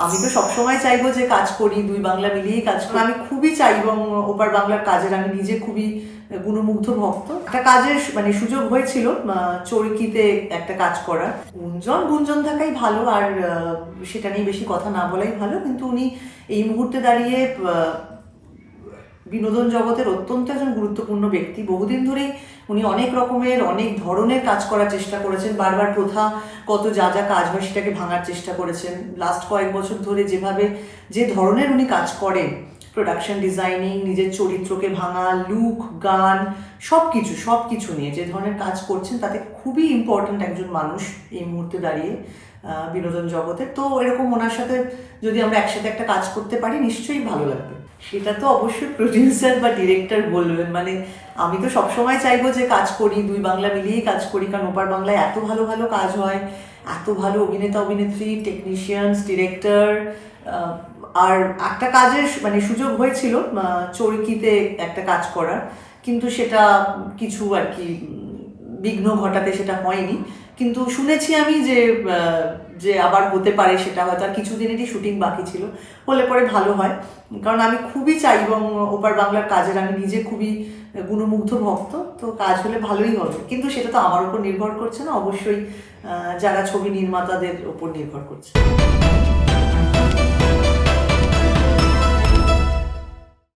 আমি তো সবসময় চাইবো যে কাজ করি, দুই বাংলা মিলিয়েই কাজ করি। আমি খুবই চাই এবং ওপার বাংলার কাজের আমি নিজে খুবই গুণমুগ্ধ ভক্ত। একটা কাজের সুযোগ হয়েছিল চরকিতে একটা কাজ করার। গুঞ্জন থাকাই ভালো, আর সেটা নিয়ে বেশি কথা না বলাই ভালো। কিন্তু উনি এই মুহূর্তে দাঁড়িয়ে বিনোদন জগতের অত্যন্ত একজন গুরুত্বপূর্ণ ব্যক্তি। বহুদিন ধরেই উনি অনেক রকমের অনেক ধরনের কাজ করার চেষ্টা করেছেন, বারবার প্রথা কত যা যা কাজ হয় সেটাকে ভাঙার চেষ্টা করেছেন। লাস্ট কয়েক বছর ধরে যে ধরনের উনি কাজ করেন, প্রোডাকশন ডিজাইনিং, নিজের চরিত্রকে ভাঙা, লুক, গান, সব কিছু নিয়ে যে ধরনের কাজ করছেন, তাতে খুবই ইম্পর্ট্যান্ট একজন মানুষ এই মুহূর্তে দাঁড়িয়ে বিনোদন জগতে। তো এরকম ওনার সাথে যদি আমরা একসাথে একটা কাজ করতে পারি, নিশ্চয়ই ভালো লাগবে। সেটা তো অবশ্যই প্রডিউসার বা ডিরেক্টর বলবেন। আমি তো সবসময় চাইবো যে কাজ করি, দুই বাংলা মিলিয়েই কাজ করি, কারণ ওপার বাংলায় এত ভালো ভালো কাজ হয়, এত ভালো অভিনেতা অভিনেত্রী, টেকনিশিয়ানস, ডিরেক্টর। আর একটা কাজের সুযোগ হয়েছিল চরকিতে একটা কাজ করার, কিন্তু সেটা কিছু আর কি বিঘ্ন ঘটাতে সেটা হয়নি। কিন্তু শুনেছি আমি যে আবার হতে পারে, সেটা হয়তো আর কিছুদিনেরই শুটিং বাকি ছিল, হলে পরে ভালো হয়। কারণ আমি খুবই চাই এবং ওপার বাংলার কাজের আমি নিজে খুবই গুণমুগ্ধ ভক্ত। তো কাজ হলে ভালোই হবে, কিন্তু সেটা তো আমার উপর নির্ভর করছে না, অবশ্যই যারা ছবি নির্মাতাদের উপর নির্ভর করছে।